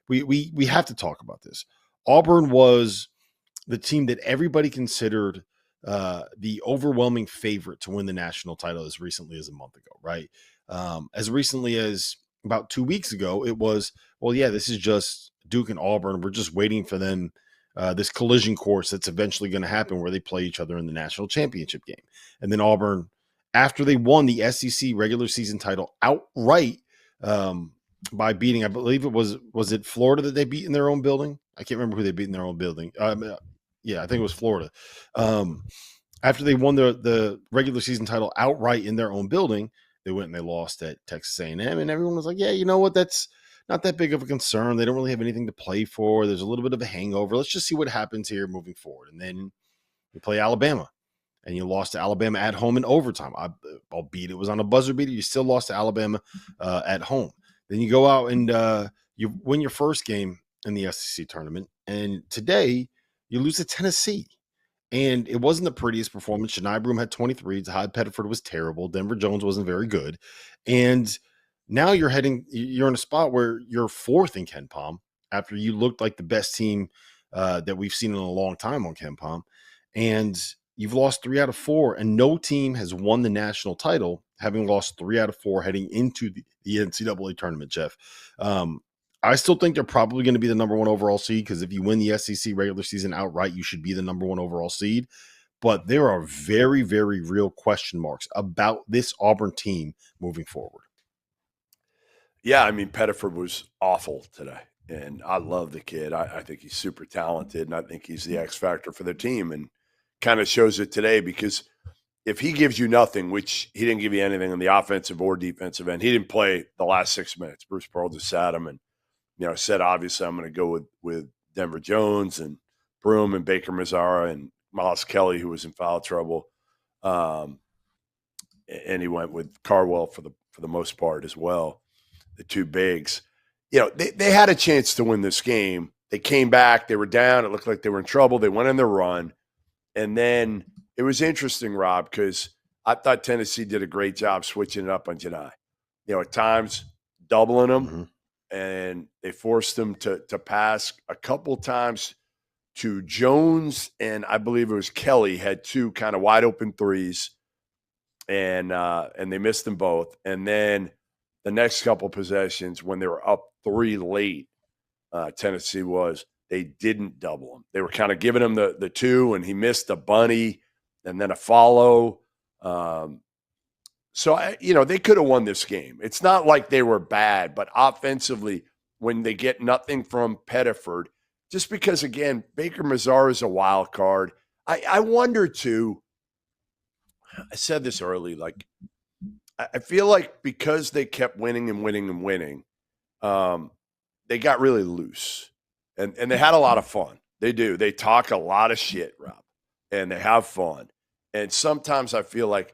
we have to talk about this. Auburn was the team that everybody considered the overwhelming favorite to win the national title as recently as a month ago, right? As recently as about 2 weeks ago, it was, well, yeah, this is just Duke and Auburn. We're just waiting for them, this collision course that's eventually going to happen where they play each other in the national championship game. And then Auburn, after they won the SEC regular season title outright, by beating, I believe was it Florida that they beat in their own building? I can't remember who they beat in their own building. Yeah, I think it was Florida. After they won the regular season title outright in their own building, they went and they lost at Texas A&M, and everyone was like, yeah, you know what? That's not that big of a concern. They don't really have anything to play for. There's a little bit of a hangover. Let's just see what happens here moving forward. And then you play Alabama, and you lost to Alabama at home in overtime. Albeit it was on a buzzer beater, you still lost to Alabama at home. Then you go out and you win your first game in the SEC tournament, and today you lose to Tennessee. And it wasn't the prettiest performance. Shania Broom had 23. Hyde Pettiford was terrible. Denver Jones wasn't very good. And now you're in a spot where you're fourth in Ken Pom after you looked like the best team that we've seen in a long time on Ken Pom. And you've lost 3 out of 4, and no team has won the national title having lost 3 out of 4 heading into the NCAA tournament, Jeff. I still think they're probably going to be the number 1 overall seed, because if you win the SEC regular season outright, you should be the number 1 overall seed. But there are very, very real question marks about this Auburn team moving forward. Yeah, I mean, Pettiford was awful today, and I love the kid. I think he's super talented, and I think he's the X factor for the team, and kind of shows it today, because if he gives you nothing, which he didn't give you anything on the offensive or defensive end, he didn't play the last 6 minutes. Bruce Pearl just sat him and said, obviously, I'm going to go with Denver Jones and Broom and Baker Mazzara and Miles Kelly, who was in foul trouble. And he went with Carwell for the most part as well, the two bigs. They had a chance to win this game. They came back. They were down. It looked like they were in trouble. They went on their run. And then it was interesting, Rob, because I thought Tennessee did a great job switching it up on Janai. At times doubling them. Mm-hmm. And they forced him to pass a couple times to Jones, and I believe it was Kelly had 2 kind of wide open threes, and they missed them both. And then the next couple possessions, when they were up 3 late, Tennessee they didn't double him. They were kind of giving him the 2, and he missed a bunny and then a follow. So, they could have won this game. It's not like they were bad, but offensively, when they get nothing from Pettiford, just because, again, Baker Mazzara is a wild card. I wonder, too, I said this early, like, I feel like because they kept winning and winning and winning, they got really loose. And they had a lot of fun. They do. They talk a lot of shit, Rob, and they have fun. And sometimes I feel like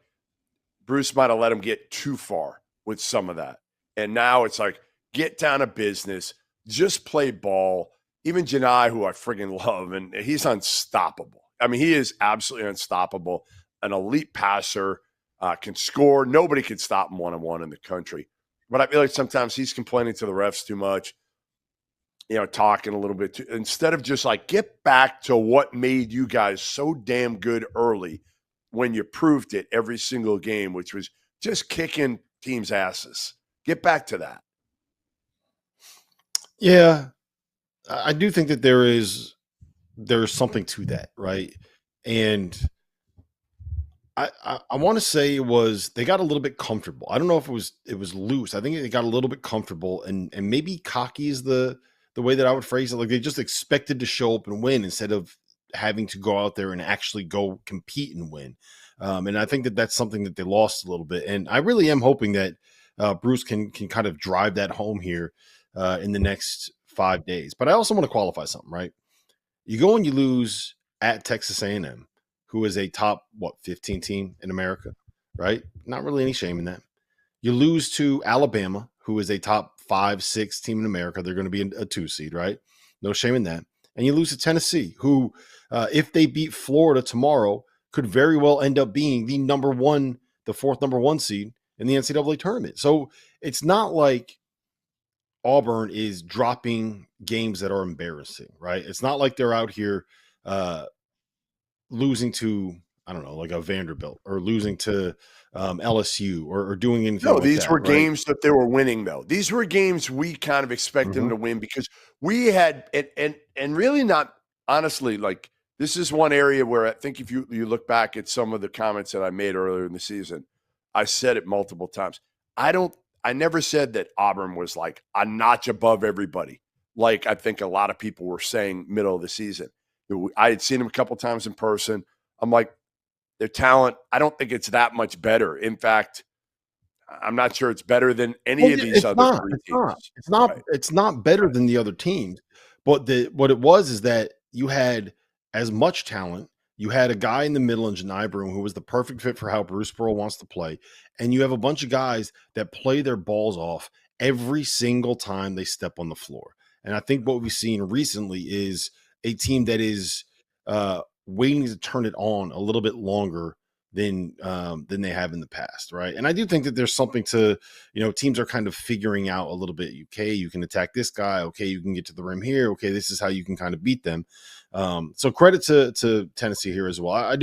Bruce might have let him get too far with some of that. And now it's like, get down to business, just play ball. Even Janai, who I friggin' love, and he's unstoppable. I mean, he is absolutely unstoppable. An elite passer, can score. Nobody can stop him one-on-one in the country. But I feel like sometimes he's complaining to the refs too much, talking a little bit too. Instead of just like, get back to what made you guys so damn good early, when you proved it every single game, which was just kicking teams' asses. Get back to that. Yeah, I do think that there's something to that, right? And I want to say they got a little bit comfortable. I don't know if it was loose. I think they got a little bit comfortable, and maybe cocky is the way that I would phrase it. Like, they just expected to show up and win instead of having to go out there and actually go compete and win. And I think that that's something that they lost a little bit. And I really am hoping that Bruce can kind of drive that home here in the next 5 days. But I also want to qualify something, right? You go and you lose at Texas A&M, who is a top, 15 team in America, right? Not really any shame in that. You lose to Alabama, who is a top 5-6 team in America. They're going to be a 2 seed, right? No shame in that. And you lose to Tennessee, who, if they beat Florida tomorrow, could very well end up being the fourth number one seed in the NCAA tournament. So it's not like Auburn is dropping games that are embarrassing, right? It's not like they're out here losing to, I don't know, like a Vanderbilt or losing to LSU or doing anything No, like these that, were right? games that they were winning, though. These were games we kind of expect them Mm-hmm. to win because we had and really not honestly, like this is one area where I think if you look back at some of the comments that I made earlier in the season, I said it multiple times. I never said that Auburn was like a notch above everybody, like I think a lot of people were saying middle of the season. I had seen them a couple times in person. I'm like, their talent, I don't think it's that much better. In fact, I'm not sure it's better than Well, any of yeah, these it's other not. 3 It's not. teams. It's not. Right, It's not better right. than the other teams. But what it was is that you had as much talent. You had a guy in the middle in Janai Broom who was the perfect fit for how Bruce Pearl wants to play, and you have a bunch of guys that play their balls off every single time they step on the floor. And I think what we've seen recently is a team that is waiting to turn it on a little bit longer than they have in the past, right? And I do think that there's something to, teams are kind of figuring out a little bit. Okay, you can attack this guy. Okay, you can get to the rim here. Okay, this is how you can kind of beat them. So credit to Tennessee here as well. I do